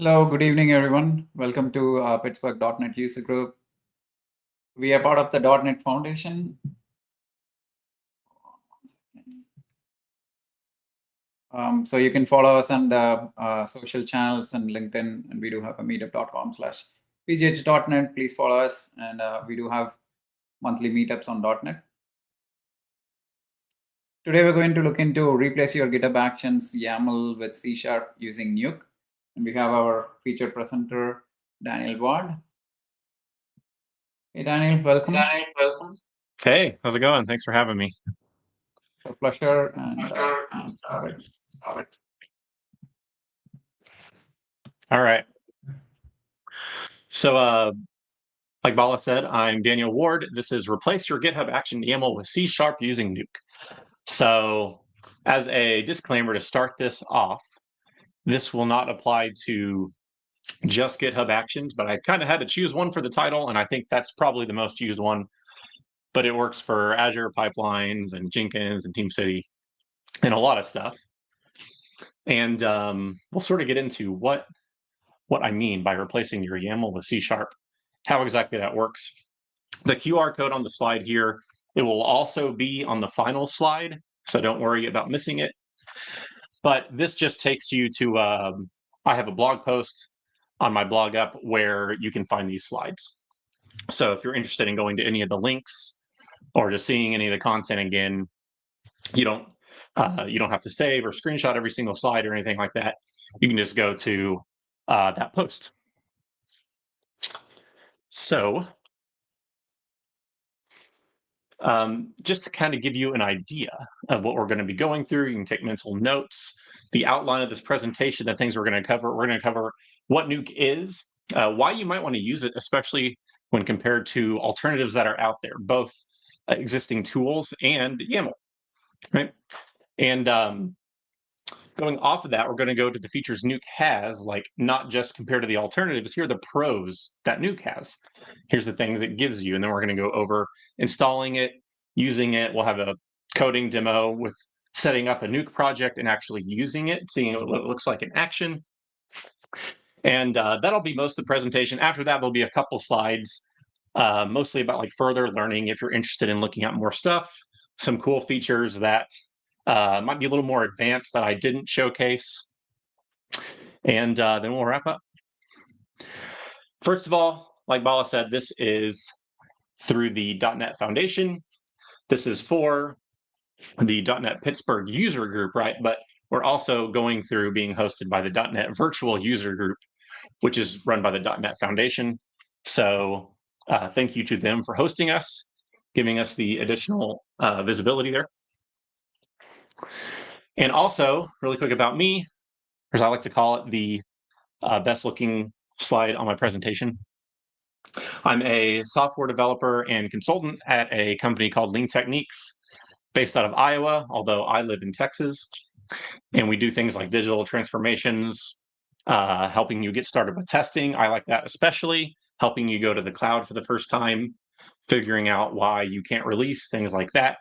Hello, good evening, everyone. Welcome to Pittsburgh.NET User Group. We are part of the .NET Foundation. So you can follow us on the social channels and LinkedIn, and we do have a meetup.com/pgh.net. Please follow us, and we do have monthly meetups on .NET. Today, we're going to look into replace your GitHub Actions YAML with C# using NUKE. And we have our featured presenter, Daniel Ward. Hey, Daniel, welcome. Hey, how's it going? Thanks for having me. It's a pleasure. And start. All right. So, like Bala said, I'm Daniel Ward. This is replace your GitHub Action YAML with C# using NUKE. So, as a disclaimer to start this off, this will not apply to just GitHub Actions, but I kind of had to choose one for the title, and I think that's probably the most used one. But it works for Azure pipelines and Jenkins and TeamCity and a lot of stuff. And we'll sort of get into what I mean by replacing your YAML with C#, how exactly that works. The QR code on the slide here, it will also be on the final slide, so don't worry about missing it. But this just takes you to, I have a blog post on my blog up where you can find these slides. So if you're interested in going to any of the links or just seeing any of the content again, you don't have to save or screenshot every single slide or anything like that. You can just go to that post. So just to kind of give you an idea of what we're going to be going through, you can take mental notes. The outline of this presentation, the things we're going to cover what NUKE is, why you might want to use it, especially when compared to alternatives that are out there, both existing tools and YAML, right? And going off of that, we're going to go to the features NUKE has, like not just compared to the alternatives. Here are the pros that NUKE has. Here's the things it gives you. And then we're going to go over installing it, using it. We'll have a coding demo with setting up a NUKE project and actually using it, seeing what it looks like in action. And that'll be most of the presentation. After that, there'll be a couple slides, mostly about like further learning if you're interested in looking at more stuff, some cool features that might be a little more advanced that I didn't showcase. And then we'll wrap up. First of all, like Bala said, this is through the .NET Foundation. This is for the .NET Pittsburgh user group, right? But we're also going through being hosted by the .NET Virtual User Group, which is run by the .NET Foundation. So thank you to them for hosting us, giving us the additional visibility there. And also, really quick about me, as I like to call it, the best looking slide on my presentation. I'm a software developer and consultant at a company called Lean Techniques, based out of Iowa, although I live in Texas. And we do things like digital transformations, helping you get started with testing. I like that especially, helping you go to the cloud for the first time, figuring out why you can't release, things like that.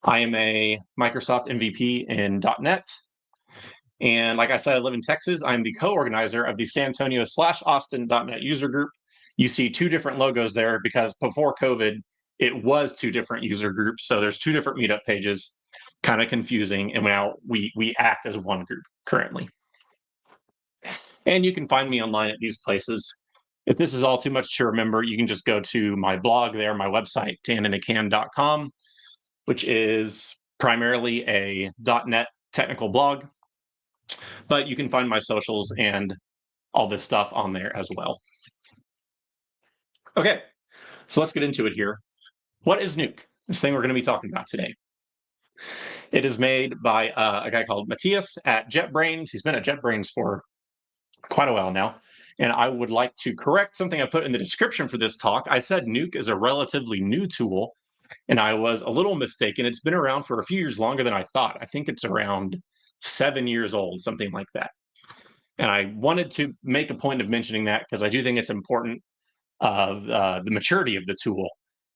I am a Microsoft MVP in .NET. And like I said, I live in Texas. I'm the co-organizer of the San Antonio/Austin.NET user group. You see two different logos there because before COVID, it was two different user groups. So there's two different meetup pages, kind of confusing. And now we act as one group currently. And you can find me online at these places. If this is all too much to remember, you can just go to my blog there, my website, taninacan.com, which is primarily a .NET technical blog. But you can find my socials and all this stuff on there as well. Okay, so let's get into it here. What is NUKE? This thing we're going to be talking about today. It is made by a guy called Matthias at JetBrains. He's been at JetBrains for quite a while now. And I would like to correct something I put in the description for this talk. I said NUKE is a relatively new tool, and I was a little mistaken. It's been around for a few years longer than I thought. I think it's around 7 years old, something like that. And I wanted to make a point of mentioning that because I do think it's important of the maturity of the tool,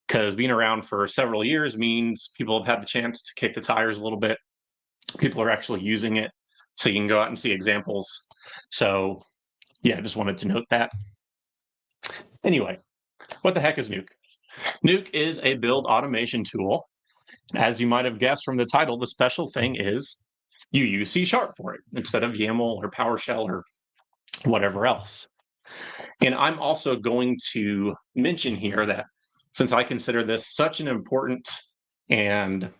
because being around for several years means people have had the chance to kick the tires a little bit. People are actually using it. So you can go out and see examples. So yeah, I just wanted to note that. Anyway, what the heck is NUKE? NUKE is a build automation tool. As you might have guessed from the title, the special thing is you use C# for it instead of YAML or PowerShell or whatever else. And I'm also going to mention here that since I consider this such an important and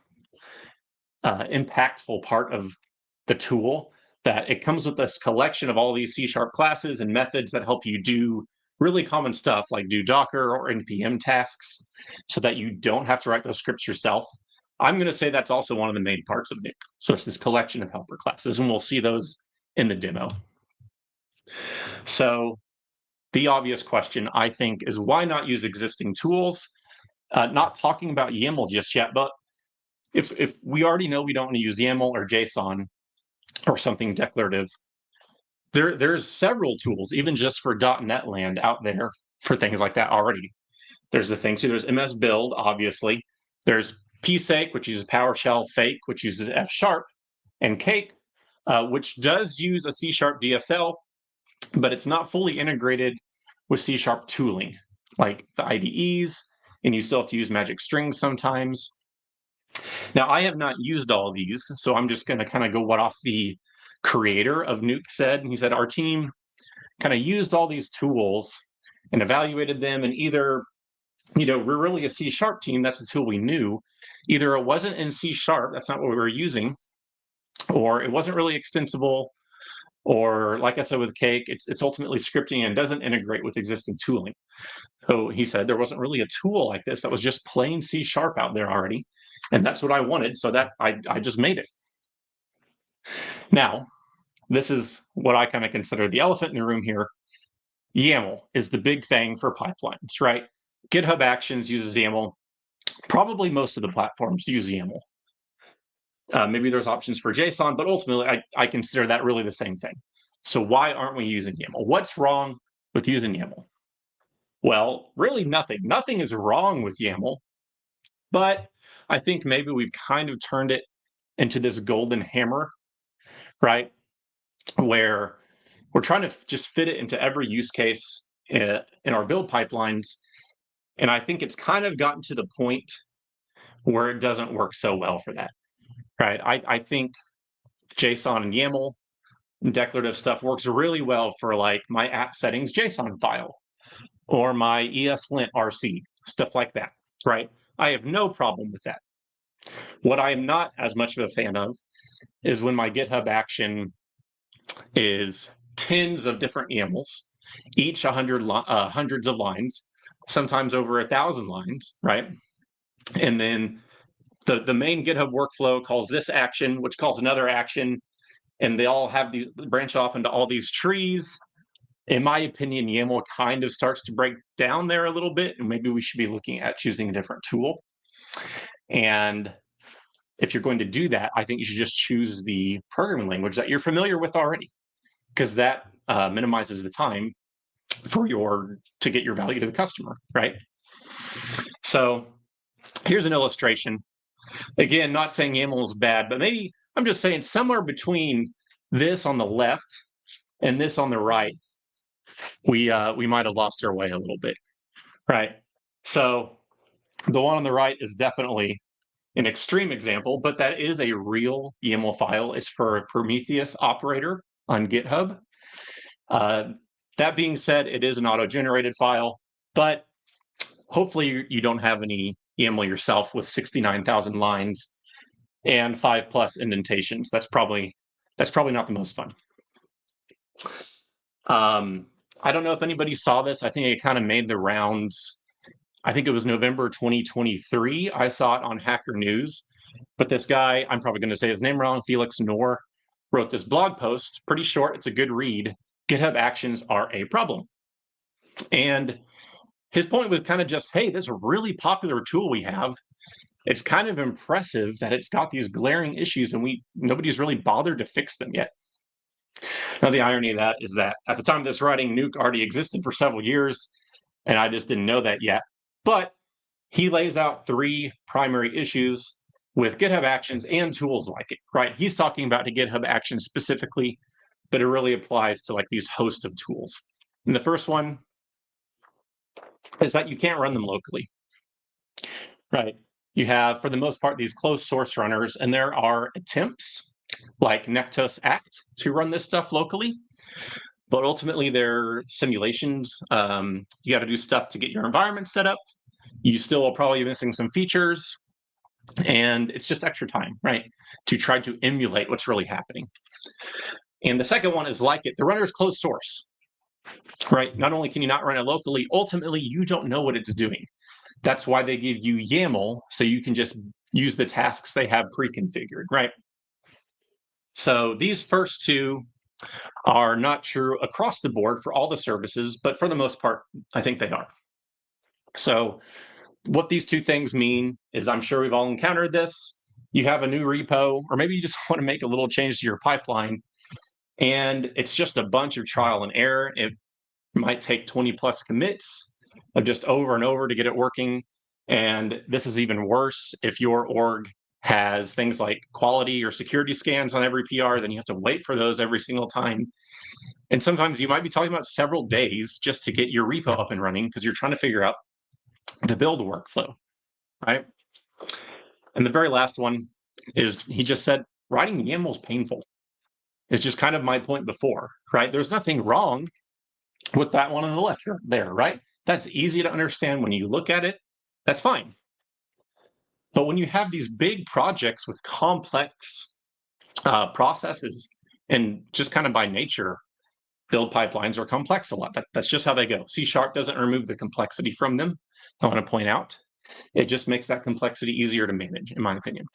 impactful part of the tool, that it comes with this collection of all these C# classes and methods that help you do really common stuff like do Docker or NPM tasks so that you don't have to write those scripts yourself. I'm going to say that's also one of the main parts of NUKE. So it's this collection of helper classes, and we'll see those in the demo. So the obvious question, I think, is why not use existing tools? Not talking about YAML just yet, but if we already know we don't want to use YAML or JSON or something declarative, there's several tools, even just for .NET land out there for things like that already. There's the things, so there's MS Build, obviously. There's psake, which uses PowerShell, Fake, which uses F#, and Cake, which does use a C# DSL, but it's not fully integrated with C# tooling, like the IDEs, and you still have to use magic strings sometimes. Now, I have not used all of these, so I'm just going to kind of go what off the creator of NUKE said. He said, our team kind of used all these tools and evaluated them, and either, we're really a C# team, that's the tool we knew. Either it wasn't in C#, that's not what we were using, or it wasn't really extensible, or like I said with Cake, it's ultimately scripting and doesn't integrate with existing tooling. So he said there wasn't really a tool like this that was just plain C# out there already. And that's what I wanted, so that I just made it. Now, this is what I kind of consider the elephant in the room here. YAML is the big thing for pipelines, right? GitHub Actions uses YAML. Probably most of the platforms use YAML. Maybe there's options for JSON, but ultimately I consider that really the same thing. So why aren't we using YAML? What's wrong with using YAML? Well, really nothing. Nothing is wrong with YAML, but I think maybe we've kind of turned it into this golden hammer, right? Where we're trying to just fit it into every use case in our build pipelines. And I think it's kind of gotten to the point where it doesn't work so well for that, right? I think JSON and YAML and declarative stuff works really well for like my app settings JSON file or my ESLint RC, stuff like that, right? I have no problem with that. What I am not as much of a fan of is when my GitHub action is tens of different YAMLs, each hundreds of lines, sometimes over 1,000 lines, right? And then the main GitHub workflow calls this action, which calls another action, and they all have these branch off into all these trees. In my opinion, YAML kind of starts to break down there a little bit, and maybe we should be looking at choosing a different tool. And if you're going to do that, I think you should just choose the programming language that you're familiar with already, because that minimizes the time for to get your value to the customer, right? So here's an illustration. Again, not saying YAML is bad, but maybe I'm just saying somewhere between this on the left and this on the right, we might have lost our way a little bit, right? So the one on the right is definitely an extreme example, but that is a real YAML file. It's for a Prometheus operator on GitHub. That being said, it is an auto-generated file, but hopefully you don't have any YAML yourself with 69,000 lines and 5+ indentations. That's probably not the most fun. I don't know if anybody saw this. I think it kind of made the rounds. I think it was November 2023. I saw it on Hacker News. But this guy, I'm probably going to say his name wrong, Felix Noor, wrote this blog post. Pretty short. It's a good read. GitHub Actions are a problem. And his point was kind of just, hey, this really popular tool we have, it's kind of impressive that it's got these glaring issues and nobody's really bothered to fix them yet. Now, the irony of that is that at the time of this writing, NUKE already existed for several years, and I just didn't know that yet. But he lays out 3 primary issues with GitHub Actions and tools like it, right? He's talking about the GitHub Actions specifically, but it really applies to like these host of tools. And the first one is that you can't run them locally, right? You have, for the most part, these closed source runners, and there are attempts like Nectos Act to run this stuff locally, but ultimately they're simulations. You got to do stuff to get your environment set up. You still are probably missing some features, and it's just extra time, right, to try to emulate what's really happening. And the second one is like it. The runner is closed source, right? Not only can you not run it locally, ultimately you don't know what it's doing. That's why they give you YAML, so you can just use the tasks they have pre-configured, right? So these first two are not true across the board for all the services, but for the most part, I think they are. So what these two things mean is, I'm sure we've all encountered this. You have a new repo, or maybe you just want to make a little change to your pipeline, and it's just a bunch of trial and error. It might take 20 plus commits of just over and over to get it working. And this is even worse if your org has things like quality or security scans on every PR, then you have to wait for those every single time. And sometimes you might be talking about several days just to get your repo up and running because you're trying to figure out the build workflow, right? And the very last one is, he just said, writing YAML is painful. It's just kind of my point before, right? There's nothing wrong with that one on the left there, right? That's easy to understand when you look at it. That's fine. But when you have these big projects with complex processes, and just kind of by nature, build pipelines are complex a lot. That's just how they go. C# doesn't remove the complexity from them, I want to point out. It just makes that complexity easier to manage, in my opinion.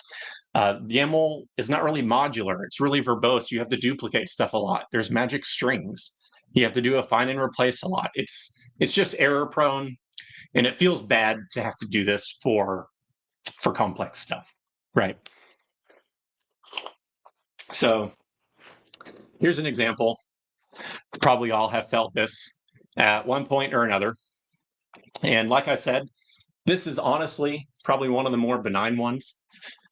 YAML is not really modular. It's really verbose. You have to duplicate stuff a lot. There's magic strings. You have to do a find and replace a lot. It's just error prone, and it feels bad to have to do this for complex stuff, right? So here's an example. Probably all have felt this at one point or another. And like I said, this is honestly probably one of the more benign ones.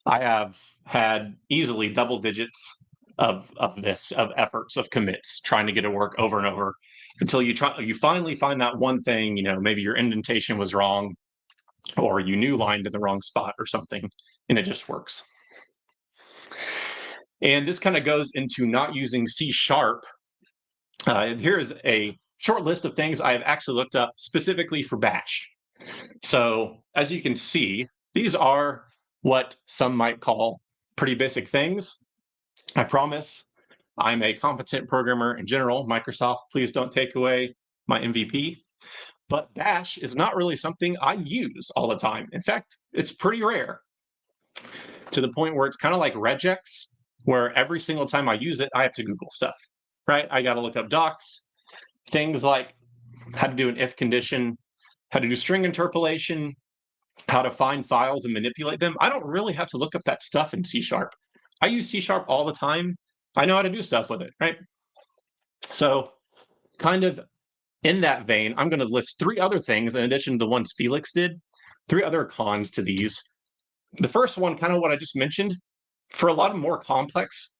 I have had easily double digits of efforts, of commits, trying to get it work over and over until you finally find that one thing, maybe your indentation was wrong, or you new lined in the wrong spot or something, and it just works. And this kind of goes into not using C#. Here is a short list of things I have actually looked up specifically for Bash. So as you can see, these are what some might call pretty basic things. I promise I'm a competent programmer in general. Microsoft, please don't take away my MVP. But Bash is not really something I use all the time. In fact, it's pretty rare, to the point where it's kind of like regex, where every single time I use it, I have to Google stuff, right? I got to look up docs, things like how to do an if condition, how to do string interpolation, how to find files and manipulate them. I don't really have to look up that stuff in C#. I use C# all the time. I know how to do stuff with it, right? So kind of in that vein, I'm going to list 3 other things in addition to the ones Felix did, 3 other cons to these. The first one, kind of what I just mentioned, for a lot of more complex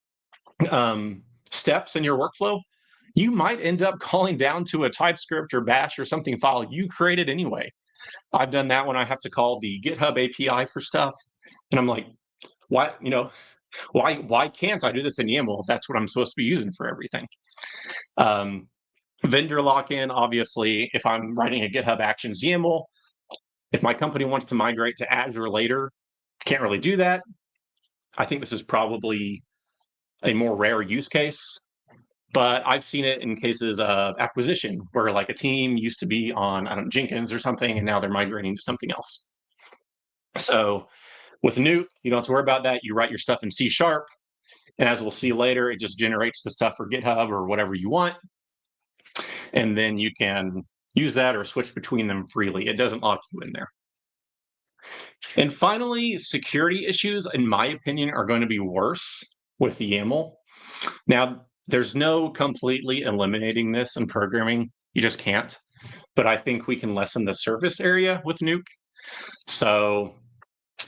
steps in your workflow, you might end up calling down to a TypeScript or Bash or something file you created anyway. I've done that when I have to call the GitHub API for stuff, and I'm like, why can't I do this in YAML if that's what I'm supposed to be using for everything? Vendor lock-in, obviously, if I'm writing a GitHub Actions YAML, if my company wants to migrate to Azure later, can't really do that. I think this is probably a more rare use case, but I've seen it in cases of acquisition where like a team used to be on, Jenkins or something, and now they're migrating to something else. So with NUKE, you don't have to worry about that. You write your stuff in C#, and as we'll see later, it just generates the stuff for GitHub or whatever you want. And then you can use that or switch between them freely. It doesn't lock you in there. And finally, security issues, in my opinion, are going to be worse with YAML. Now, there's no completely eliminating this in programming. You just can't. But I think we can lessen the surface area with NUKE. So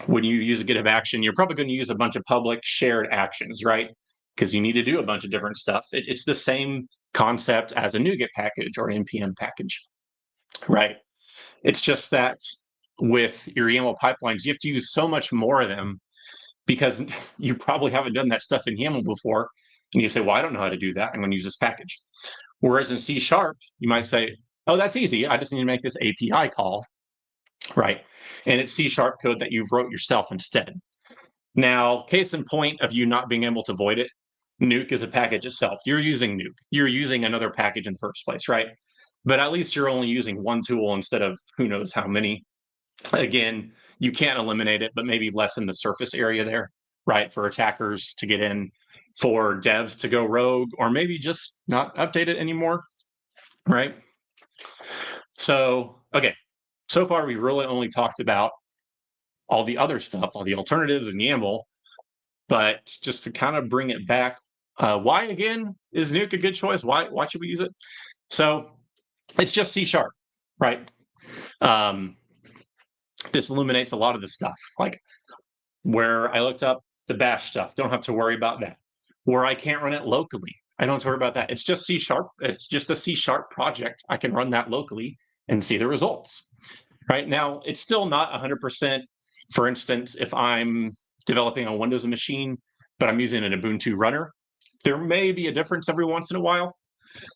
when you use a GitHub action, you're probably going to use a bunch of public shared actions, right? Because you need to do a bunch of different stuff. It's the same concept as a NuGet package or NPM package, right? It's just that with your YAML pipelines, you have to use so much more of them because you probably haven't done that stuff in YAML before. And you say, well, I don't know how to do that. I'm going to use this package. Whereas in C#, you might say, oh, that's easy. I just need to make this API call, right? And it's C# code that you've wrote yourself instead. Now, case in point of you not being able to void it, NUKE is a package itself. You're using NUKE. You're using another package in the first place, right? But at least you're only using one tool instead of who knows how many. Again, you can't eliminate it, but maybe lessen the surface area there, right? For attackers to get in, for devs to go rogue, or maybe just not update it anymore, right? So, okay, so far we've really only talked about all the other stuff, all the alternatives and YAML, but just to kind of bring it back, why again is NUKE a good choice? Why should we use it? So it's just C#, right? This illuminates a lot of the stuff, like where I looked up the bash stuff, don't have to worry about that. Where I can't run it locally, I don't have to worry about that. It's just C#. It's just a C# project. I can run that locally and see the results. Right now, it's still not 100%. For instance, if I'm developing on a Windows machine, but I'm using an Ubuntu runner, there may be a difference every once in a while.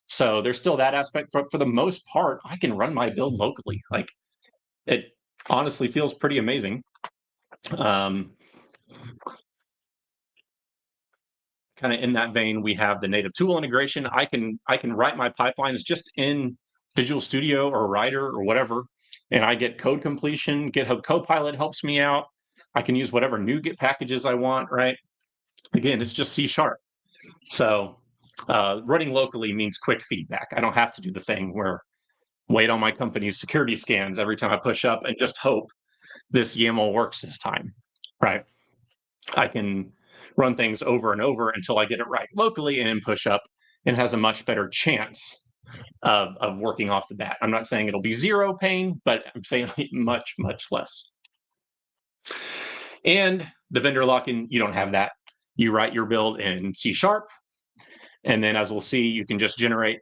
So there's still that aspect. For the most part, I can run my build locally. Like, it honestly feels pretty amazing. Kind of in that vein, we have the native tool integration. I can write my pipelines just in Visual Studio or Writer or whatever, and I get code completion. GitHub Copilot helps me out. I can use whatever NuGet packages I want, right? Again, it's just C#. So running locally means quick feedback. I don't have to do the thing where wait on my company's security scans every time I push up and just hope this YAML works this time, right? I can run things over and over until I get it right locally and then push up, and has a much better chance of working off the bat. I'm not saying it'll be zero pain, but I'm saying much, much less. And the vendor lock-in, you don't have that. You write your build in C#, and then as we'll see, you can just generate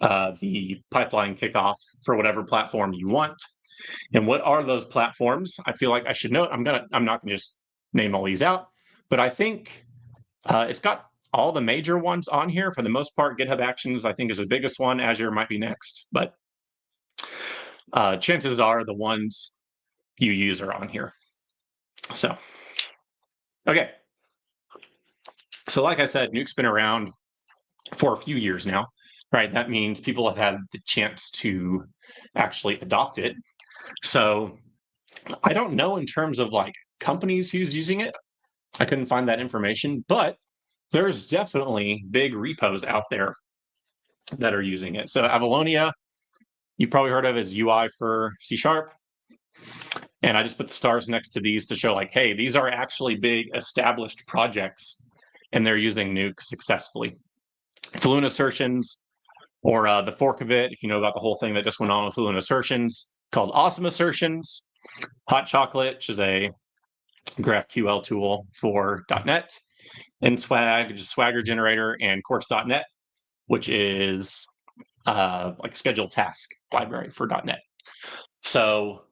the pipeline kickoff for whatever platform you want. And what are those platforms? I feel like I should note, I'm not gonna just name all these out, but I think it's got all the major ones on here for the most part. GitHub Actions, I think, is the biggest one. Azure might be next, but chances are the ones you use are on here. So, okay. So like I said, NUKE's been around for a few years now, right? That means people have had the chance to actually adopt it. So I don't know in terms of like companies who's using it. I couldn't find that information, but there's definitely big repos out there that are using it. So Avalonia, you probably heard of as UI for C#. And I just put the stars next to these to show like, hey, these are actually big established projects and they're using NUKE successfully. Fluent Assertions, or the fork of it, if you know about the whole thing that just went on with Fluent Assertions, called Awesome Assertions. Hot Chocolate, which is a GraphQL tool for .NET, and Swag, which is Swagger Generator, and Course.NET, which is like a scheduled task library for .NET. So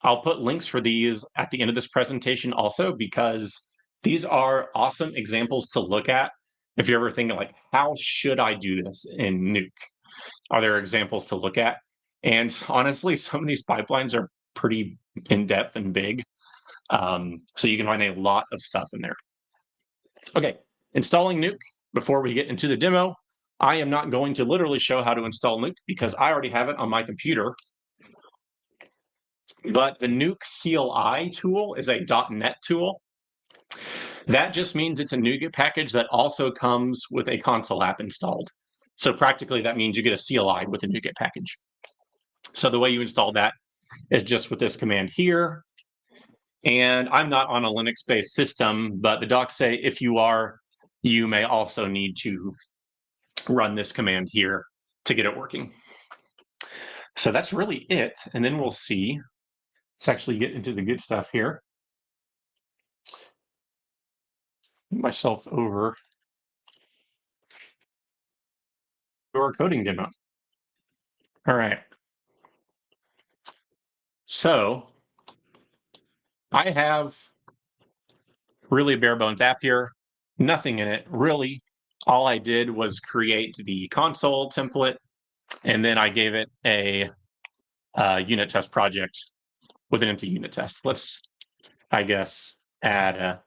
I'll put links for these at the end of this presentation also, because these are awesome examples to look at if you're ever thinking like, how should I do this in NUKE? Are there examples to look at? And honestly, some of these pipelines are pretty in-depth and big. So you can find a lot of stuff in there. Okay, installing NUKE. Before we get into the demo, I am not going to literally show how to install NUKE because I already have it on my computer. But the NUKE CLI tool is a .NET tool. That just means it's a NuGet package that also comes with a console app installed. So practically that means you get a CLI with a NuGet package. So the way you install that is just with this command here. And I'm not on a Linux-based system, but the docs say if you are, you may also need to run this command here to get it working. So that's really it. And then we'll see. Let's actually get into the good stuff here. myself over to our coding demo. All right. So I have really a bare bones app here, nothing in it. Really, all I did was create the console template, and then I gave it a unit test project with an empty unit test. Let's, I guess, add a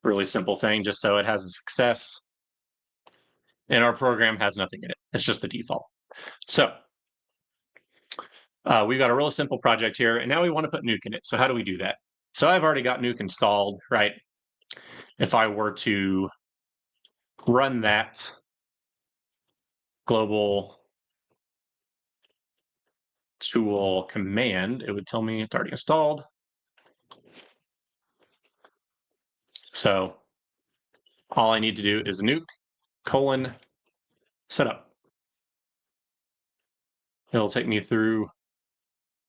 really simple thing just so it has a success. And our program has nothing in it. It's just the default. So we've got a really simple project here, and now we want to put NUKE in it. So how do we do that? So I've already got NUKE installed, right? If I were to run that global tool command, it would tell me it's already installed. So all I need to do is NUKE :setup. It'll take me through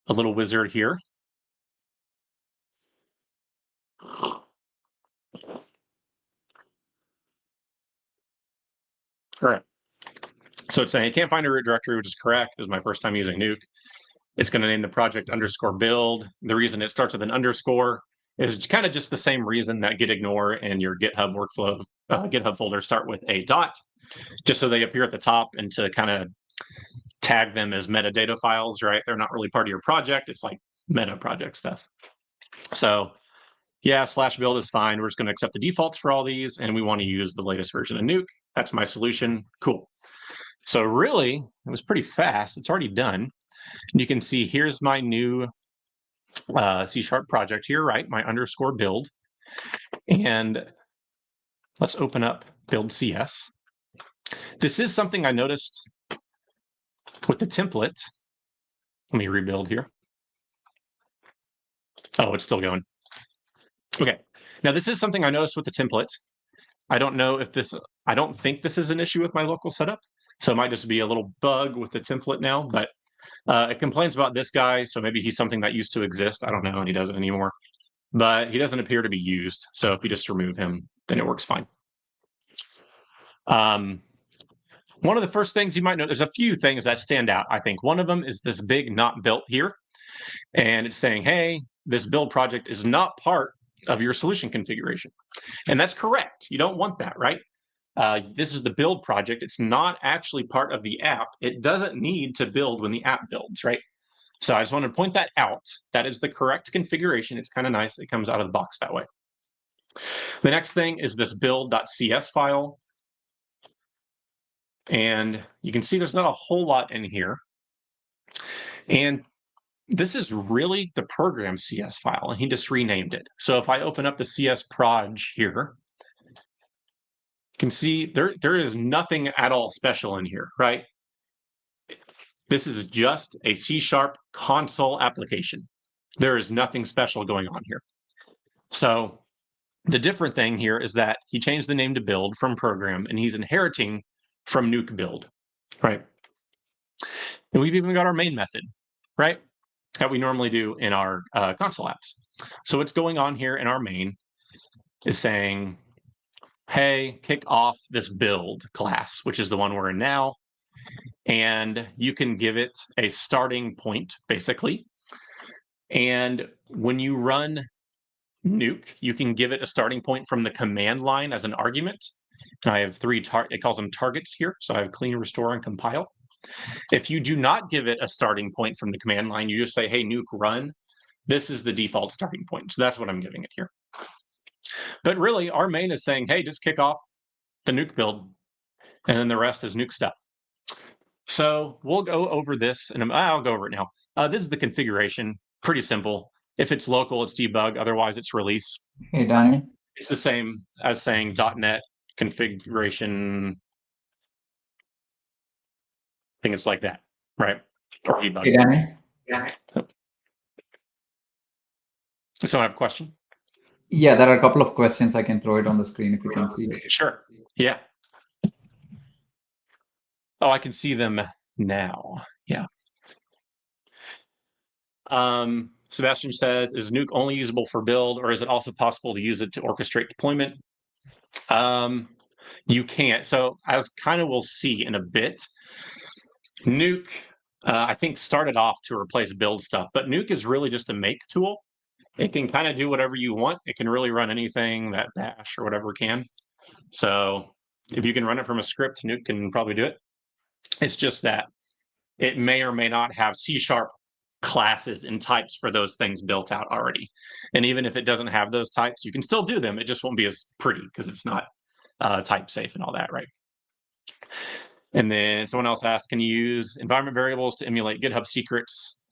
a little wizard here. All right. So it's saying I can't find a root directory, which is correct. This is my first time using NUKE. It's going to name the project _build. The reason it starts with an underscore is kind of just the same reason that gitignore and your GitHub workflow, GitHub folder start with a dot, just so they appear at the top and to kind of tag them as metadata files, right? They're not really part of your project. It's like meta project stuff. So yeah, /build is fine. We're just going to accept the defaults for all these, and we want to use the latest version of NUKE. That's my solution. Cool. So really, it was pretty fast. It's already done. You can see here's my new C# project here, right? My _build. And let's open up build CS. This is something I noticed with the template. Let me rebuild here. Oh, it's still going. Okay. Now this is something I noticed with the template. I don't know if this, I don't think this is an issue with my local setup. So it might just be a little bug with the template now, but it complains about this guy. So maybe he's something that used to exist. I don't know, and he doesn't anymore. But he doesn't appear to be used. So if you just remove him, then it works fine. One of the first things you might know, there's a few things that stand out, I think. One of them is this big not built here. And it's saying, hey, this build project is not part of your solution configuration. And that's correct. You don't want that, right? This is the build project. It's not actually part of the app. It doesn't need to build when the app builds, right? So I just want to point that out. That is the correct configuration. It's kind of nice. It comes out of the box that way. The next thing is this build.cs file. And you can see there's not a whole lot in here. And this is really the program CS file, and he just renamed it. So if I open up the CS proj here, you can see there is nothing at all special in here, right? This is just a C# console application. There is nothing special going on here. So the different thing here is that he changed the name to build from program, and he's inheriting from NUKE build, right? And we've even got our main method, right? That we normally do in our console apps. So what's going on here in our main is saying, hey, kick off this build class, which is the one we're in now. And you can give it a starting point, basically. And when you run NUKE, you can give it a starting point from the command line as an argument. I have three, it calls them targets here. So I have clean, restore, and compile. If you do not give it a starting point from the command line, you just say, hey, NUKE run, this is the default starting point. So that's what I'm giving it here. But really, our main is saying, hey, just kick off the NUKE build, and then the rest is NUKE stuff. So we'll go over this, and I'll go over it now. This is the configuration, pretty simple. If it's local, it's debug. Otherwise, it's release. Hey, Danny. It's the same as saying .NET configuration. I think it's like that, right? Or debug. Hey, Danny. Yeah. So I have a question. Yeah, there are a couple of questions. I can throw it on the screen if you can see it. Sure. Yeah. Oh, I can see them now. Yeah. Sebastian says, is Nuke only usable for build, or is it also possible to use it to orchestrate deployment? You can't. So as kind of we'll see in a bit, Nuke, I think, started off to replace build stuff, but Nuke is really just a make tool. It can kind of do whatever you want. It can really run anything that Bash or whatever can. So if you can run it from a script, Nuke can probably do it. It's just that it may or may not have C# classes and types for those things built out already. And even if it doesn't have those types, you can still do them. It just won't be as pretty because it's not type safe and all that, right? And then someone else asked, can you use environment variables to emulate GitHub secrets?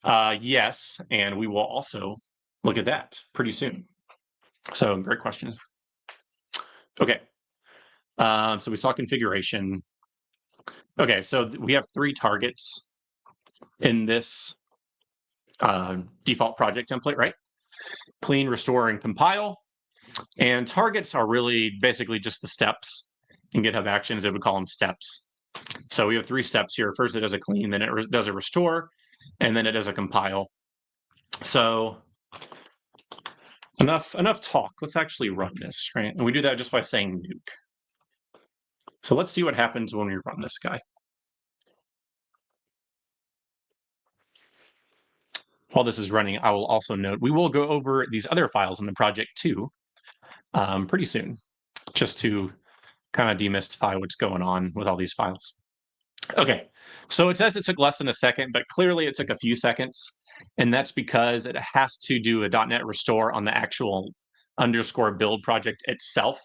Yes, and we will also look at that pretty soon. So great question. Okay, so we saw configuration. Okay, so we have 3 targets in this default project template, right? Clean, restore, and compile. And targets are really basically just the steps. In GitHub Actions, they would call them steps. So we have 3 steps here. First, it does a clean, then it does a restore, and then it does a compile. So enough talk. Let's actually run this, right? And we do that just by saying nuke. So let's see what happens when we run this guy. While this is running, I will also note we will go over these other files in the project too pretty soon, just to kind of demystify what's going on with all these files. Okay, so it says it took less than a second, but clearly it took a few seconds. And that's because it has to do a .NET restore on the actual _build project itself.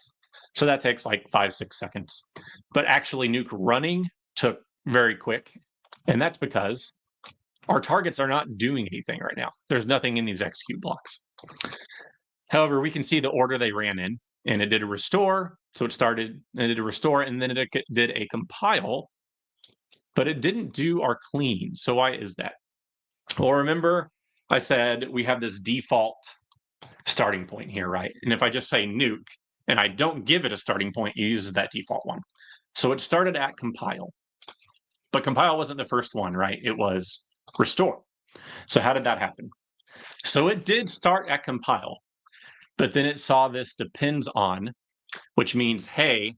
So that takes like 5-6 seconds. But actually Nuke running took very quick. And that's because our targets are not doing anything right now. There's nothing in these execute blocks. However, we can see the order they ran in, and it did a restore. So it started and it did a restore, and then it did a compile, but it didn't do our clean. So why is that? Well, remember I said we have this default starting point here, right? And if I just say nuke and I don't give it a starting point, it uses that default one. So it started at compile, but compile wasn't the first one, right? It was restore. So how did that happen? So it did start at compile, but then it saw this depends on, which means, hey,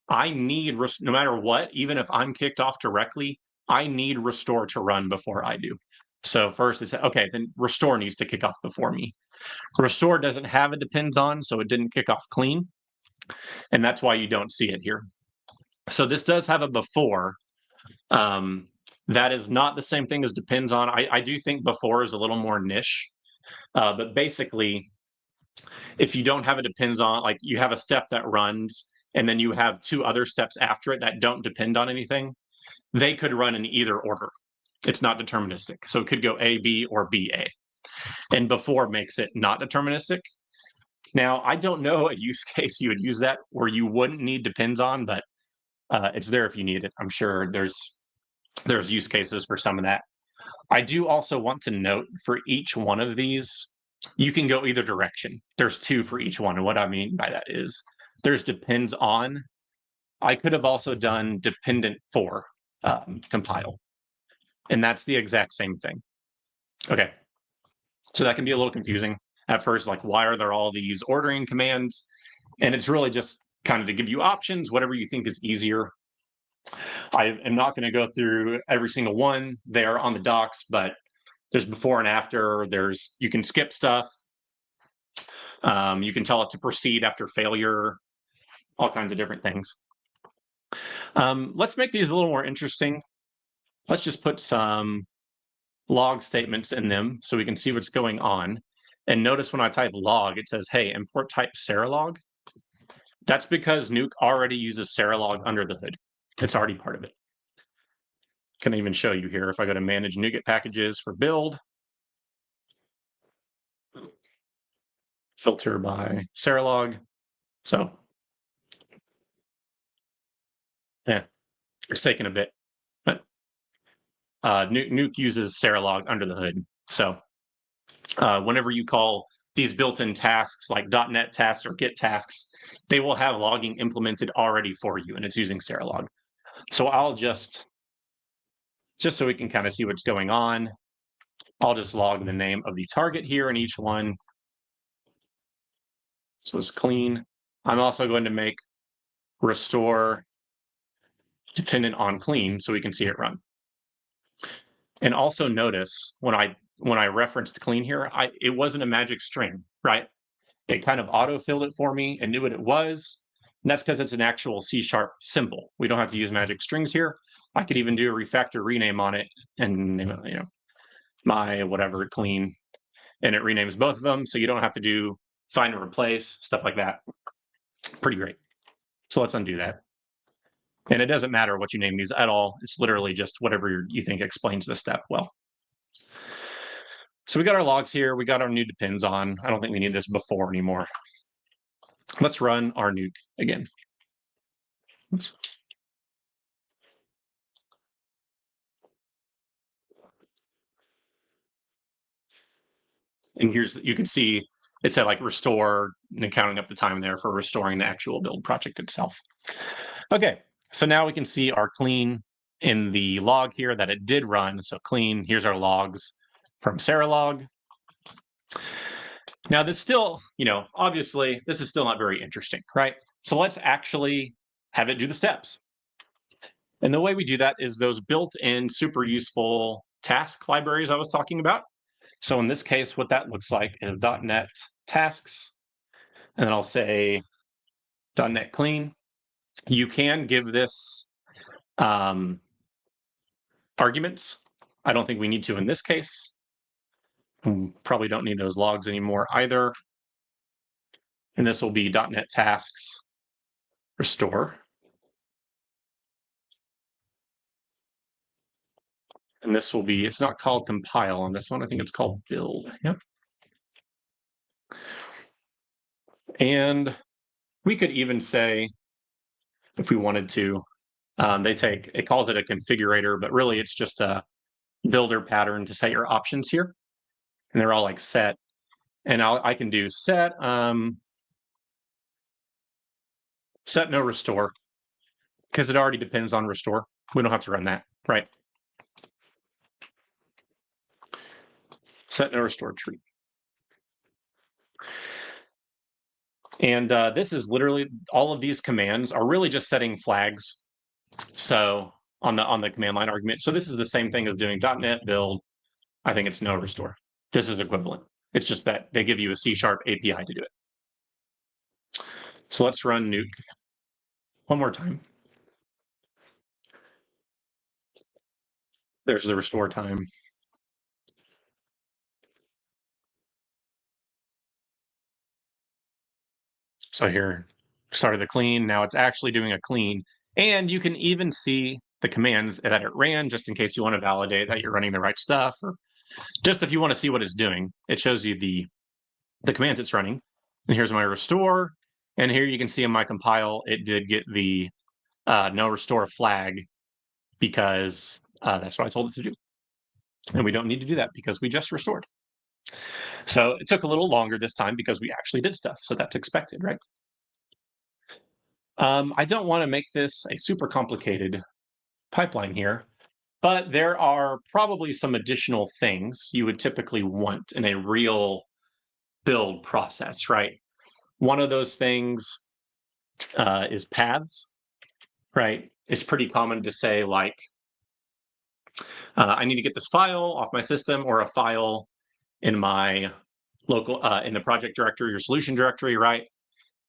I need, no matter what, even if I'm kicked off directly, I need restore to run before I do. So first it said, okay, then restore needs to kick off before me. Restore doesn't have a depends on, so it didn't kick off clean. And that's why you don't see it here. So this does have a before. That is not the same thing as depends on. I do think before is a little more niche. But basically, if you don't have a depends on, like you have a step that runs, and then you have 2 other steps after it that don't depend on anything, they could run in either order. It's not deterministic. So it could go A, B, or B, A. And before makes it not deterministic. Now, I don't know a use case you would use that where you wouldn't need depends on, but it's there if you need it. I'm sure there's use cases for some of that. I do also want to note for each one of these, you can go either direction. There's 2 for each one. And what I mean by that is there's depends on. I could have also done dependent for compile. And that's the exact same thing. Okay. So that can be a little confusing at first, like why are there all these ordering commands? And it's really just kind of to give you options, whatever you think is easier. I am not going to go through every single one. They are on the docs, but there's before and after. You can skip stuff. You can tell it to proceed after failure, all kinds of different things. Let's make these a little more interesting. Let's just put some log statements in them so we can see what's going on. And notice when I type log, it says, hey, import type Seralog. That's because Nuke already uses Seralog under the hood. It's already part of it. Can even show you here if I go to manage NuGet packages for build, filter by Seralog. So yeah, it's taking a bit, but Nuke uses Seralog under the hood. So whenever you call these built-in tasks like .NET tasks or Git tasks, they will have logging implemented already for you, and it's using Seralog. So I'll just so we can kind of see what's going on. I'll just log the name of the target here in each one. This was clean. I'm also going to make restore dependent on clean so we can see it run. And also notice when I referenced clean here, it wasn't a magic string, right? It kind of auto-filled it for me and knew what it was. And that's because it's an actual C# symbol. We don't have to use magic strings here. I could even do a refactor rename on it and name it, my whatever clean, and it renames both of them. So you don't have to do find and replace, stuff like that. Pretty great. So let's undo that. And it doesn't matter what you name these at all. It's literally just whatever you think explains the step well. So we got our logs here. We got our new depends on. I don't think we need this before anymore. Let's run our NUKE again. Oops. And here's, you can see it said like restore and counting up the time there for restoring the actual build project itself. Okay, so now we can see our clean in the log here that it did run. So clean, here's our logs from Seralog. Now this still, obviously this is still not very interesting, right? So let's actually have it do the steps. And the way we do that is those built-in super useful task libraries I was talking about. So in this case, what that looks like is .NET tasks, and then I'll say .NET clean. You can give this arguments. I don't think we need to in this case. Probably don't need those logs anymore either. And this will be .NET tasks restore. And this will be, it's not called compile on this one. I think it's called build. Yep. And we could even say, if we wanted to, it calls it a configurator, but really it's just a builder pattern to set your options here. And they're all like set. And I can do set no restore, because it already depends on restore. We don't have to run that, right? Set no restore tree. And this is literally, all of these commands are really just setting flags. So on the command line argument. So this is the same thing as doing .NET build. I think it's no restore. This is equivalent. It's just that they give you a C# API to do it. So let's run NUKE one more time. There's the restore time. So here, started the clean. Now it's actually doing a clean. And you can even see the commands that it ran, just in case you want to validate that you're running the right stuff, or just if you want to see what it's doing. It shows you the commands it's running. And here's my restore. And here you can see in my compile, it did get the no restore flag, because that's what I told it to do. And we don't need to do that because we just restored. So it took a little longer this time because we actually did stuff. So that's expected, right? I don't want to make this a super complicated pipeline here, but there are probably some additional things you would typically want in a real build process, right? One of those things is paths, right? It's pretty common to say, like, I need to get this file off my system, or a file in my local, in the project directory or solution directory, right?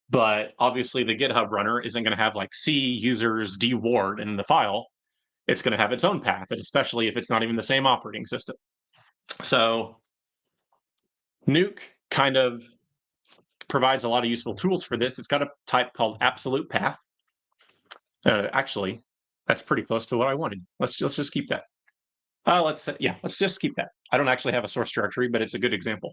But obviously the GitHub runner isn't going to have like C users dward in the file. It's going to have its own path, and especially if it's not even the same operating system. So NUKE kind of provides a lot of useful tools for this. It's got a type called absolute path. Actually, that's pretty close to what I wanted. Let's just keep that. Let's just keep that. I don't actually have a source directory, but it's a good example.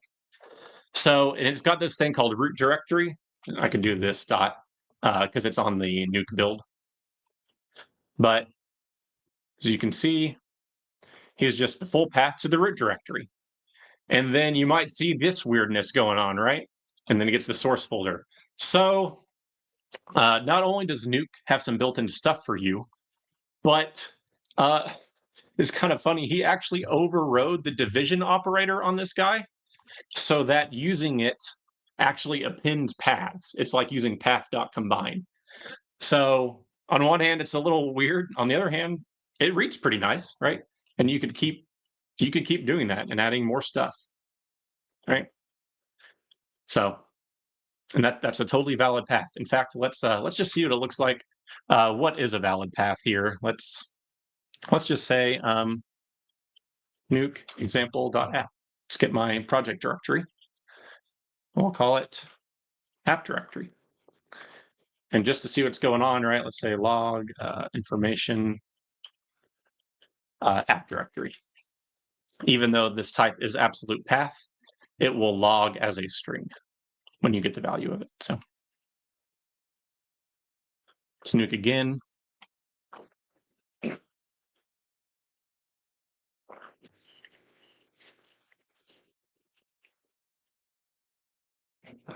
So, and it's got this thing called root directory. I can do this dot because it's on the NUKE build. But as you can see, here's just the full path to the root directory. And then you might see this weirdness going on, right? And then it gets the source folder. So not only does NUKE have some built-in stuff for you, but is kind of funny. He actually overrode the division operator on this guy so that using it actually appends paths. It's like using path.combine. So on one hand, it's a little weird. On the other hand, it reads pretty nice, right? And you could keep doing that and adding more stuff, right? So, and that's a totally valid path. In fact, let's just see what it looks like. What is a valid path here? Let's just say NUKE example.app. Let's get my project directory. We'll call it app directory. And just to see what's going on, right? Let's say log information app directory. Even though this type is absolute path, it will log as a string when you get the value of it. So let's NUKE again.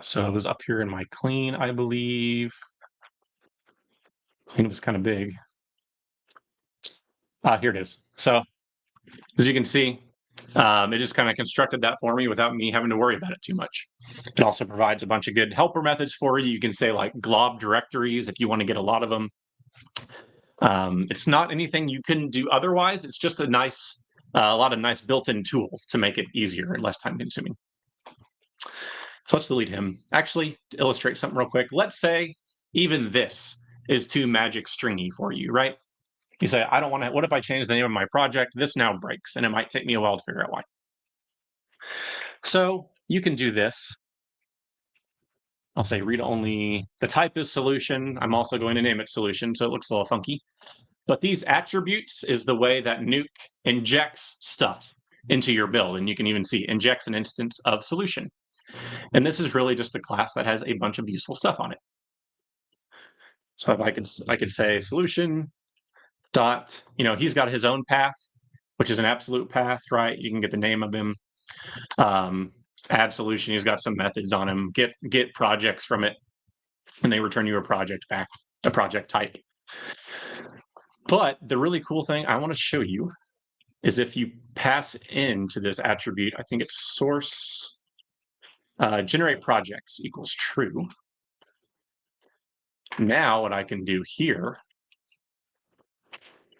So it was up here in my clean, I believe. Clean was kind of big. Here it is. So as you can see, it just kind of constructed that for me without me having to worry about it too much. It also provides a bunch of good helper methods for you. You can say like glob directories if you want to get a lot of them. It's not anything you couldn't do otherwise. It's just a lot of nice built-in tools to make it easier and less time consuming. So let's delete him. Actually, to illustrate something real quick, let's say even this is too magic stringy for you, right? You say, I don't want to, what if I change the name of my project? This now breaks, and it might take me a while to figure out why. So you can do this. I'll say read only, the type is solution. I'm also going to name it solution, so it looks a little funky. But these attributes is the way that NUKE injects stuff into your build. And you can even see injects an instance of solution. And this is really just a class that has a bunch of useful stuff on it. So if I could say solution dot, he's got his own path, which is an absolute path, right? You can get the name of him. Add solution, he's got some methods on him. Get projects from it, and they return you a project back, a project type. But the really cool thing I want to show you is if you pass into this attribute, I think it's source generate projects equals true. Now what I can do here,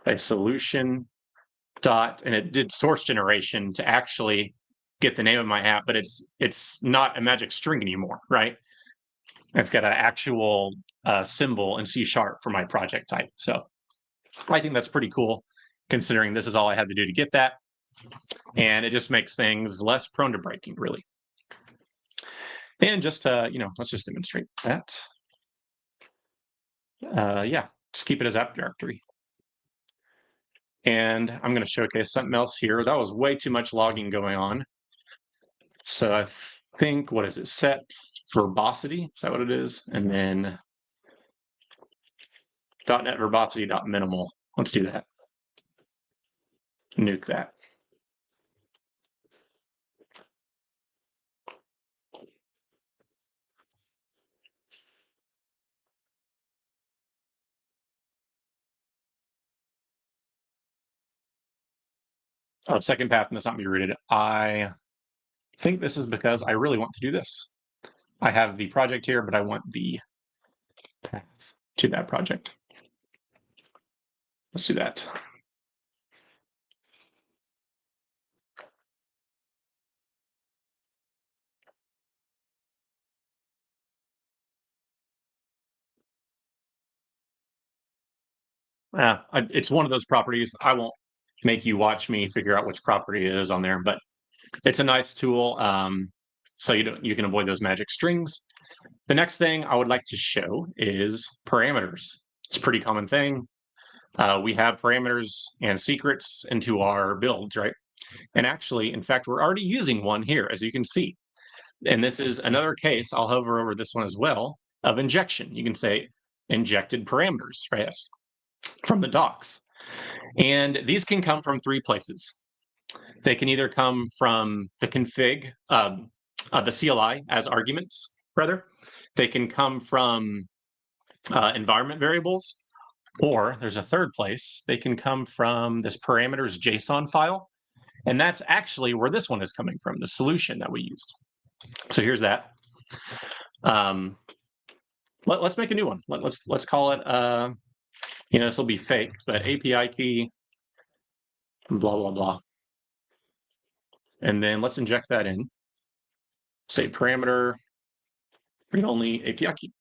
a solution dot, and it did source generation to actually get the name of my app, but it's not a magic string anymore, right? It's got an actual symbol in C# for my project type. So I think that's pretty cool, considering this is all I had to do to get that. And it just makes things less prone to breaking, really. And just, let's just demonstrate that. Yeah, just keep it as app directory. And I'm going to showcase something else here. That was way too much logging going on. So I think, what is it, set verbosity? Is that what it is? And then .NET verbosity.minimal. Let's do that. NUKE that. Oh, second path must not be rooted. I think this is because I really want to do this. I have the project here, but I want the path to that project. Let's do that. It's one of those properties. I won't make you watch me figure out which property it is on there, but it's a nice tool. So you can avoid those magic strings. The next thing I would like to show is parameters. It's a pretty common thing. We have parameters and secrets into our builds, right? And actually, in fact, we're already using one here, as you can see. And this is another case, I'll hover over this one as well, of injection. You can say injected parameters, right? From the docs. And these can come from three places. They can either come from the config, the CLI as arguments, rather. They can come from environment variables, Or there's a third place. They can come from this parameters JSON file. And that's actually where this one is coming from, the solution that we used. So here's that. Let's make a new one. Let's call it, this will be fake, but API key, blah, blah, blah. And then let's inject that in. Say parameter, read only API key.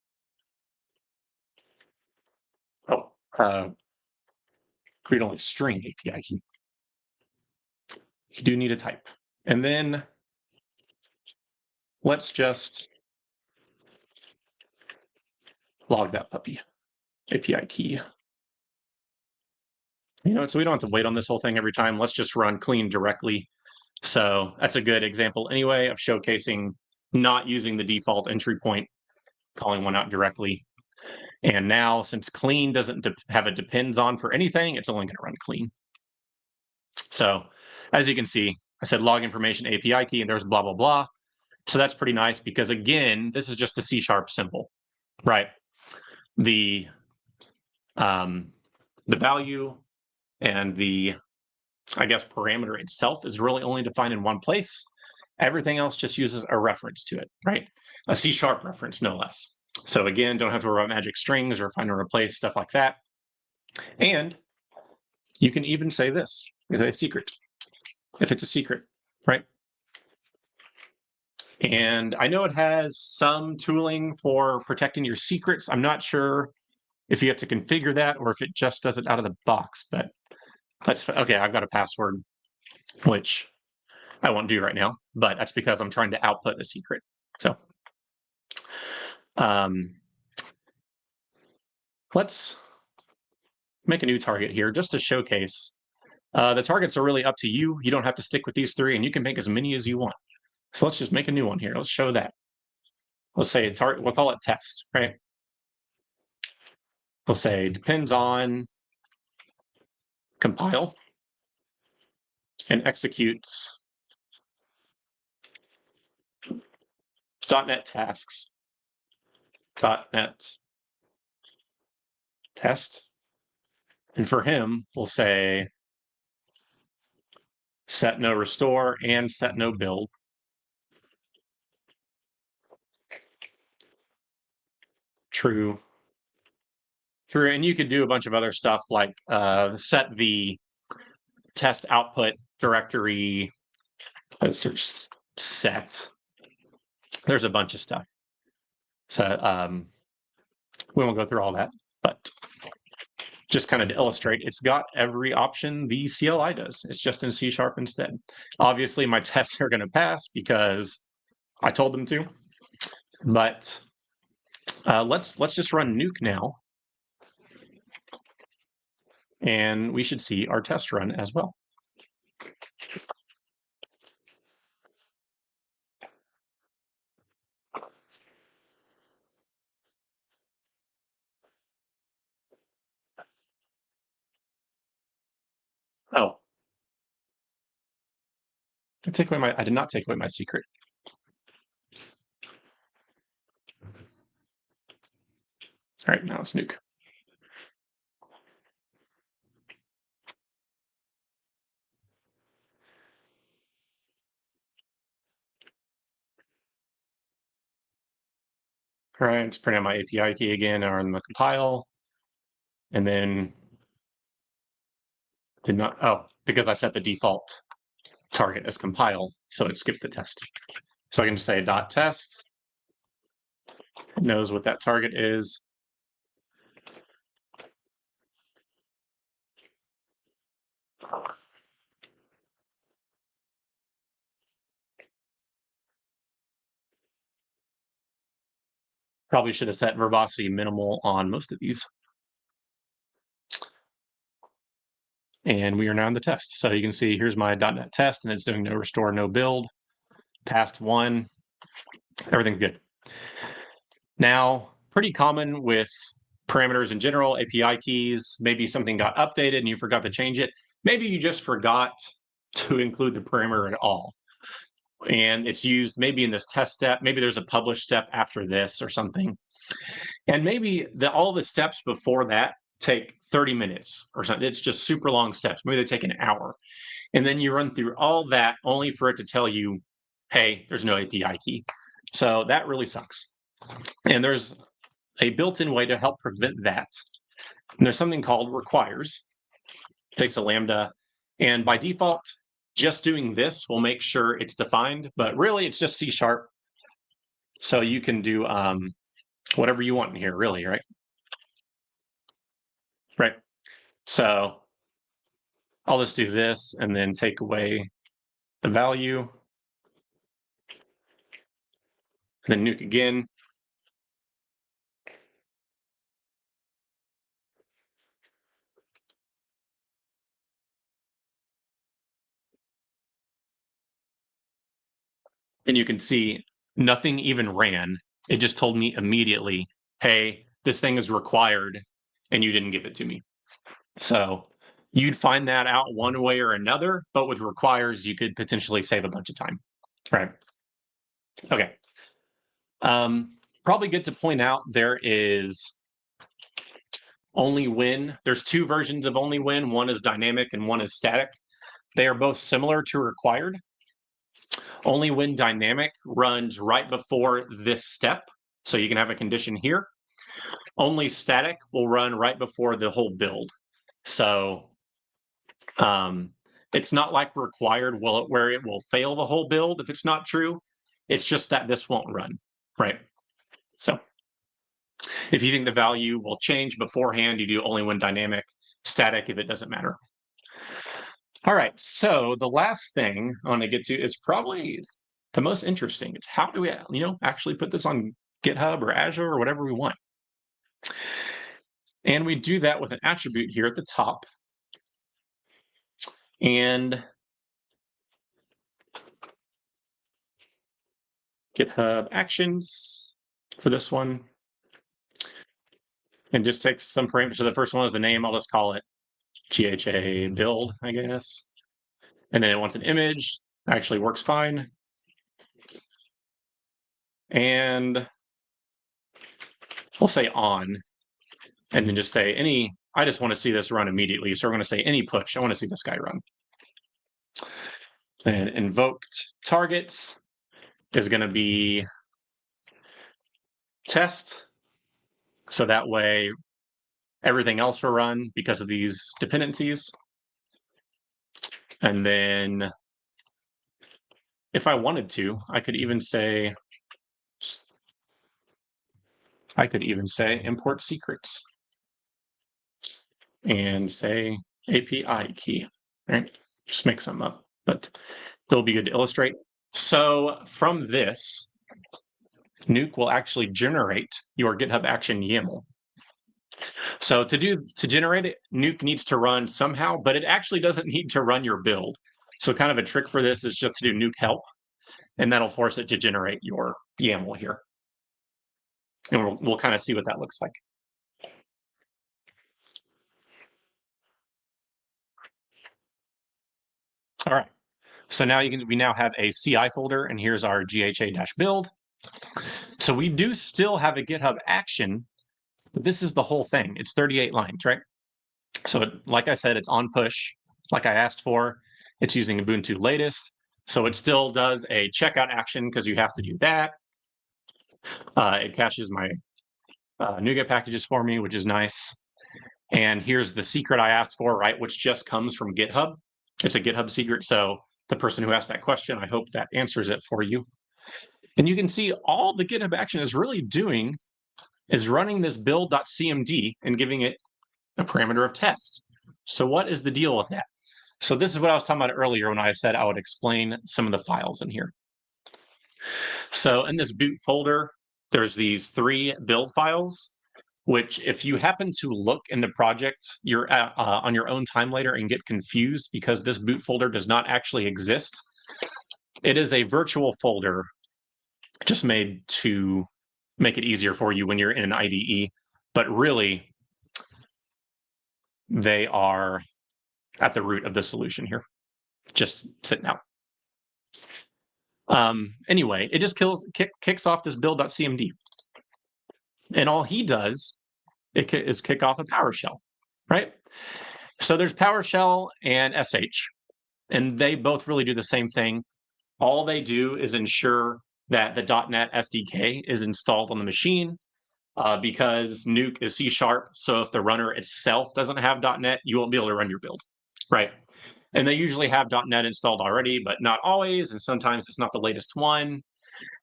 Oh, read only string API key. You do need a type. And then let's just log that puppy, API key. So we don't have to wait on this whole thing every time. Let's just run clean directly. So that's a good example anyway of showcasing not using the default entry point, calling one out directly. And now, since clean doesn't have a depends on for anything, it's only going to run clean. So as you can see, I said log information API key, and there's blah, blah, blah. So that's pretty nice because, again, this is just a C# symbol, right? The value and the, I guess, parameter itself is really only defined in one place. Everything else just uses a reference to it, right? A C# reference, no less. So again, don't have to worry about magic strings or find and replace, stuff like that. And you can even say this, is a secret, if it's a secret, right? And I know it has some tooling for protecting your secrets. I'm not sure if you have to configure that or if it just does it out of the box, but okay, I've got a password, which I won't do right now, but that's because I'm trying to output a secret. So let's make a new target here just to showcase. The targets are really up to you. You don't have to stick with these three, and you can make as many as you want. So let's just make a new one here. Let's show that. Let's say a target, we'll call it test, right? We'll say depends on compile and executes .NET tasks, .NET test. And for him, we'll say set no restore and set no build. True. And you could do a bunch of other stuff like set the test output directory, set. There's a bunch of stuff. So we won't go through all that, but just kind of to illustrate, it's got every option the CLI does. It's just in C# instead. Obviously, my tests are going to pass because I told them to, but let's just run NUKE now. And we should see our test run as well. Oh, I did not take away my secret. All right, now it's NUKE. All right, let's print out my API key again on the compile. And then did not, oh, because I set the default target as compile, so it skipped the test. So I can just say .test, it knows what that target is. Probably should have set verbosity minimal on most of these. And we are now in the test. So you can see here's my .NET test, and it's doing no restore, no build. Passed 1, everything's good. Now, pretty common with parameters in general, API keys, maybe something got updated and you forgot to change it. Maybe you just forgot to include the parameter at all. And it's used maybe in this test step, maybe there's a publish step after this or something. And maybe all the steps before that take 30 minutes or something. It's just super long steps. Maybe they take an hour. And then you run through all that only for it to tell you, hey, there's no API key. So that really sucks. And there's a built-in way to help prevent that. And there's something called requires. It takes a Lambda. And by default, just doing this will make sure it's defined. But really, it's just C#. So you can do whatever you want in here, really, right? Right. So I'll just do this and then take away the value. Then NUKE again. And you can see nothing even ran. It just told me immediately, hey, this thing is required and you didn't give it to me. So you'd find that out one way or another, but with requires, you could potentially save a bunch of time. Right. Okay. Probably good to point out there is only when. There's two versions of only when. One is dynamic and one is static. They are both similar to required. Only when dynamic runs right before this step. So you can have a condition here. Only static will run right before the whole build. So it's not like required where it will fail the whole build if it's not true. It's just that this won't run, right? So if you think the value will change beforehand, you do only when dynamic, static if it doesn't matter. All right, so the last thing I want to get to is probably the most interesting. It's how do we, actually put this on GitHub or Azure or whatever we want. And we do that with an attribute here at the top. And GitHub Actions for this one. And just takes some parameters. So the first one is the name. I'll just call it GHA build, I guess. And then it wants an image. Actually works fine. And we'll say on. And then just say any, I just want to see this run immediately. So we're going to say any push. I want to see this guy run. Then invoked targets is going to be test. So that way everything else will run because of these dependencies. And then if I wanted to, I could even say import secrets and say API key, right? Just make some up, but it'll be good to illustrate. So from this, NUKE will actually generate your GitHub Action YAML. So to generate it, NUKE needs to run somehow, but it actually doesn't need to run your build. So kind of a trick for this is just to do NUKE help, and that'll force it to generate your YAML here. And we'll kind of see what that looks like. All right. So now we now have a CI folder, and here's our GHA-build. So we do still have a GitHub action, but this is the whole thing. It's 38 lines, right? So like I said, it's on push, like I asked for. It's using Ubuntu latest. So it still does a checkout action because you have to do that. It caches my NUGET packages for me, which is nice. And here's the secret I asked for, right, which just comes from GitHub. It's a GitHub secret. So the person who asked that question, I hope that answers it for you. And you can see all the GitHub action is really doing is running this build.cmd and giving it a parameter of test. So what is the deal with that? So this is what I was talking about earlier when I said I would explain some of the files in here. So in this boot folder, there's these 3 build files, which if you happen to look in the project you're on your own time later and get confused because this boot folder does not actually exist, it is a virtual folder just made to make it easier for you when you're in an IDE. But really, they are at the root of the solution here, just sitting out. Anyway, it just kicks off this build.cmd. And all he does is kick off a PowerShell. right? So there's PowerShell and SH, and they both really do the same thing. All they do is ensure that the .NET SDK is installed on the machine, because NUKE is C#. So if the runner itself doesn't have .NET, you won't be able to run your build, right? And they usually have .NET installed already, but not always, and sometimes it's not the latest one.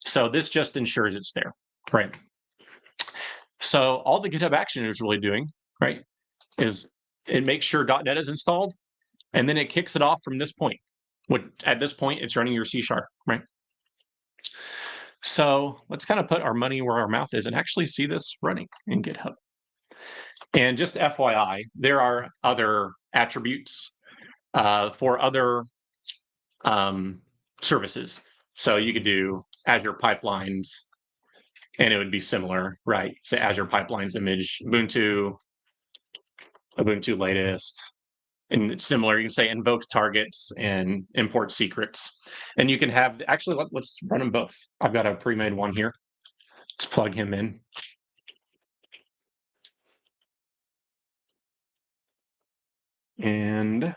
So this just ensures it's there, right? So all the GitHub Action is really doing, right, is it makes sure .NET is installed, and then it kicks it off from this point. At this point, it's running your C#, right? So let's kind of put our money where our mouth is and actually see this running in GitHub. And just FYI, there are other attributes for other services. So you could do Azure Pipelines, and it would be similar, right? Say Azure Pipelines image, Ubuntu latest, and it's similar. You can say invoke targets and import secrets, and you can have actually. Let's run them both. I've got a pre-made one here. Let's plug him in. And I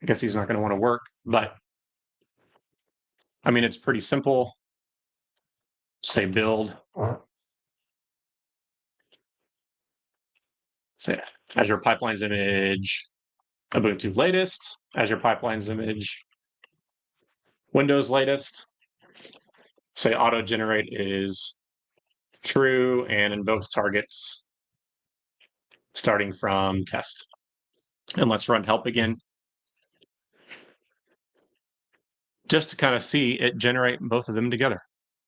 guess he's not going to want to work, but I mean, it's pretty simple. Say build. Say Azure Pipelines image, Ubuntu latest, Azure Pipelines image, Windows latest. Say auto generate is true and invoke targets starting from test. And let's run help again, just to kind of see it generate both of them together.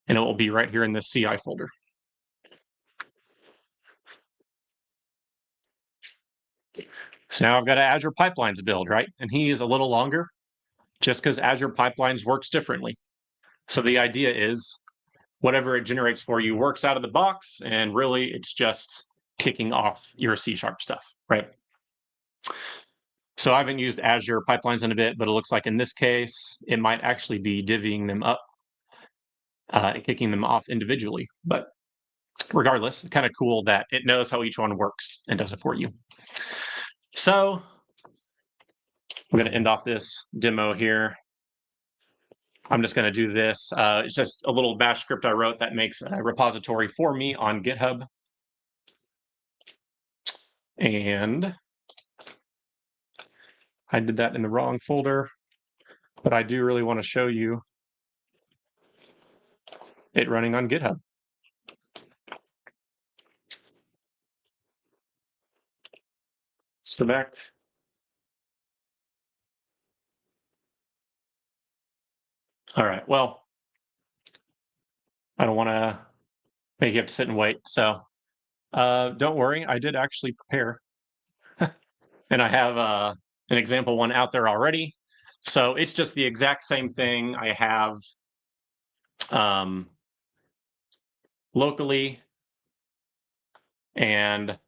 And it will be right here in this CI folder. So now I've got an Azure Pipelines build, right? And he is a little longer just because Azure Pipelines works differently. So the idea is whatever it generates for you works out of the box, and really it's just kicking off your C# stuff, right? So I haven't used Azure Pipelines in a bit, but it looks like in this case, it might actually be divvying them up and kicking them off individually. But regardless, kind of cool that it knows how each one works and does it for you. So we're going to end off this demo here. I'm just going to do this. It's just a little bash script I wrote that makes a repository for me on GitHub. And I did that in the wrong folder, but I do really want to show you it running on GitHub. Select. All right, well, I don't want to make you have to sit and wait. So don't worry, I did actually prepare. And I have an example one out there already. So it's just the exact same thing I have locally. And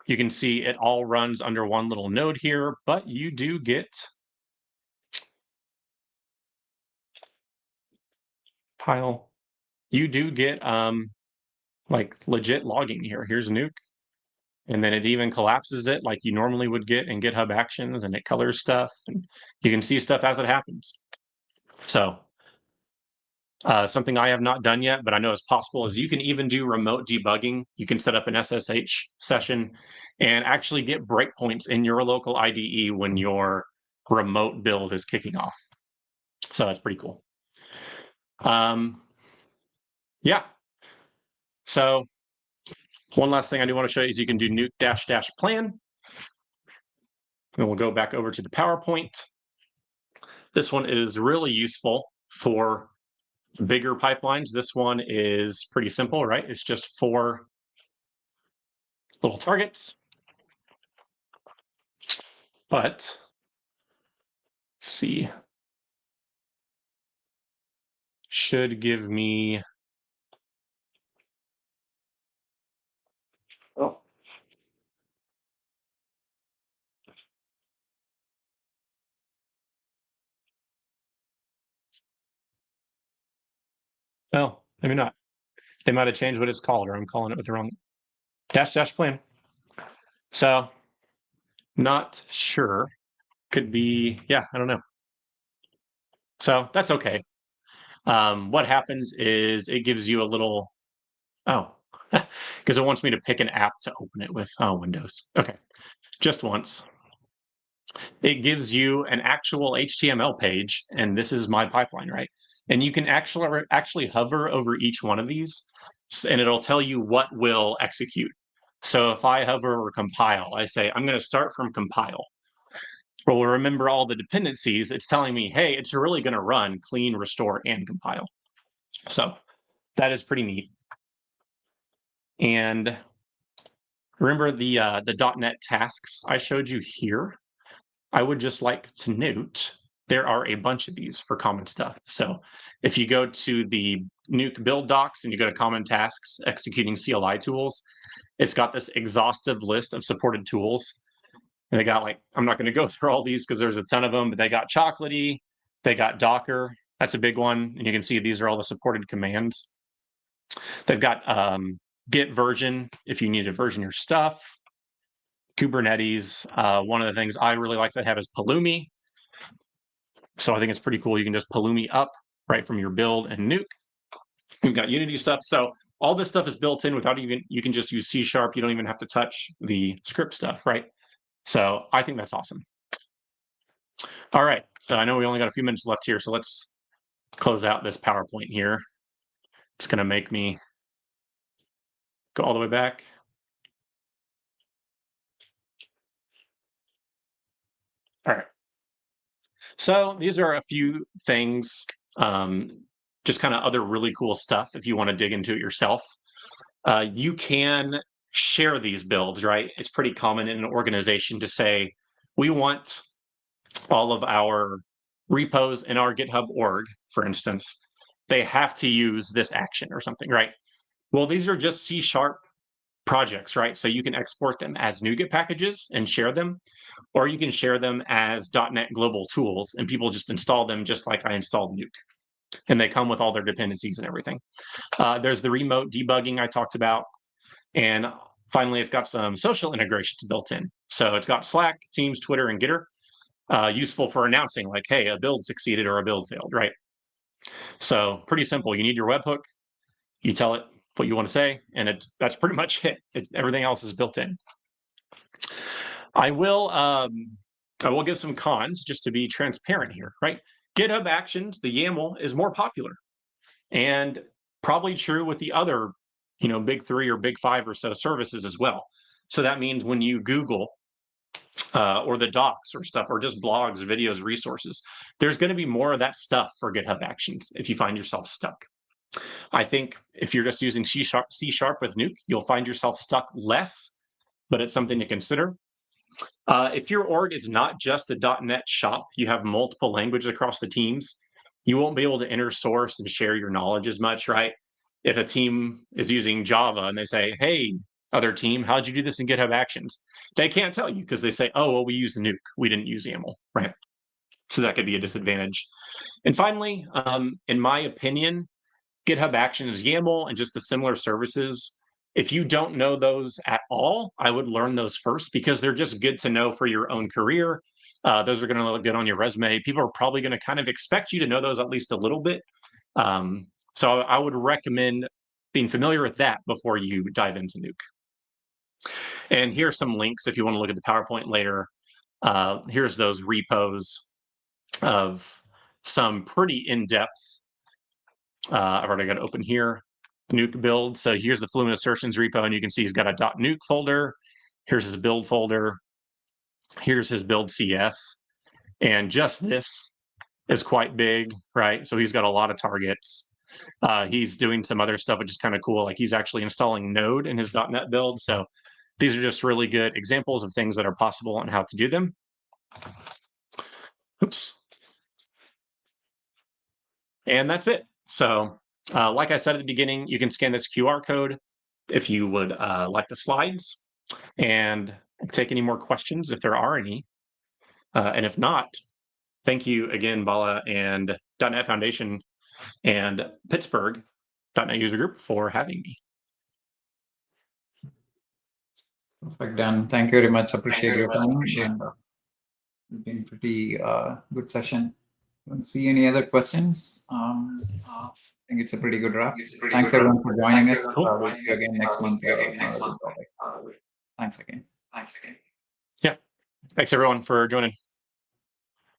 you can see it all runs under one little node here, but you do get pile. You do get like legit logging here. Here's NUKE. And then it even collapses it like you normally would get in GitHub Actions, and it colors stuff, and you can see stuff as it happens. So something I have not done yet, but I know is possible, is you can even do remote debugging. You can set up an SSH session and actually get breakpoints in your local IDE when your remote build is kicking off. So that's pretty cool. Yeah. So one last thing I do want to show you is you can do nuke -- plan. And we'll go back over to the PowerPoint. This one is really useful for bigger pipelines. This one is pretty simple, right? It's just 4 little targets. But let's see, should give me, oh, well, maybe not. They might have changed what it's called, or I'm calling it with the wrong dash plan. So not sure. Could be, yeah, I don't know. So that's okay. What happens is it gives you a little, because it wants me to pick an app to open it with. Oh, Windows. Okay, just once. It gives you an actual HTML page, and this is my pipeline, right? And you can actually hover over each one of these, and it'll tell you what will execute. So if I hover over compile, I say, I'm going to start from compile. Well, remember all the dependencies, it's telling me, hey, it's really going to run clean, restore, and compile. So that is pretty neat. And remember the .NET tasks I showed you here? I would just like to note there are a bunch of these for common stuff. So if you go to the NUKE build docs and you go to common tasks, executing CLI tools, it's got this exhaustive list of supported tools. And they got, like, I'm not going to go through all these because there's a ton of them, but they got Chocolatey, they got Docker. That's a big one. And you can see these are all the supported commands. They've got Git version if you need to version your stuff. Kubernetes. One of the things I really like to have is Pulumi. So I think it's pretty cool. You can just Pulumi up right from your build and NUKE. We've got Unity stuff. So all this stuff is built in without even, you can just use C#. You don't even have to touch the script stuff, right? So I think that's awesome. All right. So I know we only got a few minutes left here. So let's close out this PowerPoint here. It's going to make me go all the way back. All right. So these are a few things, just kind of other really cool stuff if you want to dig into it yourself. You can share these builds, right? It's pretty common in an organization to say, we want all of our repos in our GitHub org, for instance, they have to use this action or something, right? Well, these are just C# projects, right? So you can export them as NuGet packages and share them, or you can share them as .NET global tools, and people just install them just like I installed NUKE. And they come with all their dependencies and everything. There's the remote debugging I talked about. And finally, it's got some social integrations built in. So it's got Slack, Teams, Twitter, and Gitter, useful for announcing like, hey, a build succeeded or a build failed, right? So pretty simple. You need your webhook. You tell it what you want to say, and that's pretty much it. Everything else is built in. I will give some cons just to be transparent here, right? GitHub Actions, the YAML, is more popular, and probably true with the other, big 3 or big 5 or so services as well. So that means when you Google or the docs or stuff, or just blogs, videos, resources, there's going to be more of that stuff for GitHub Actions if you find yourself stuck. I think if you're just using C# with NUKE, you'll find yourself stuck less, but it's something to consider. If your org is not just a .NET shop, you have multiple languages across the teams, you won't be able to intersource and share your knowledge as much, right? If a team is using Java and they say, hey, other team, how'd you do this in GitHub Actions? They can't tell you because they say, oh, well, we used NUKE. We didn't use YAML, right? So that could be a disadvantage. And finally, in my opinion, GitHub Actions, YAML, and just the similar services, if you don't know those at all, I would learn those first because they're just good to know for your own career. Those are going to look good on your resume. People are probably going to kind of expect you to know those at least a little bit. So I would recommend being familiar with that before you dive into NUKE. And here's some links if you want to look at the PowerPoint later. Here's those repos of some pretty in-depth. I've already got it open here. NUKE build. So here's the Fluent Assertions repo, and you can see he's got a .NUKE folder. Here's his build folder. Here's his build CS. And just this is quite big, right? So he's got a lot of targets. He's doing some other stuff, which is kind of cool. Like he's actually installing Node in his .NET build. So these are just really good examples of things that are possible and how to do them. Oops. And that's it. So like I said at the beginning, you can scan this QR code if you would like the slides and take any more questions if there are any. And if not, thank you again, Bala and .NET Foundation and Pittsburgh .NET User Group for having me. Perfect, Dan. Thank you very much. Appreciate your time. And it's been pretty good session. Don't see any other questions. I think it's a pretty good wrap. Thanks everyone for joining us. We'll see you again next month. Thanks again. Yeah. Thanks everyone for joining.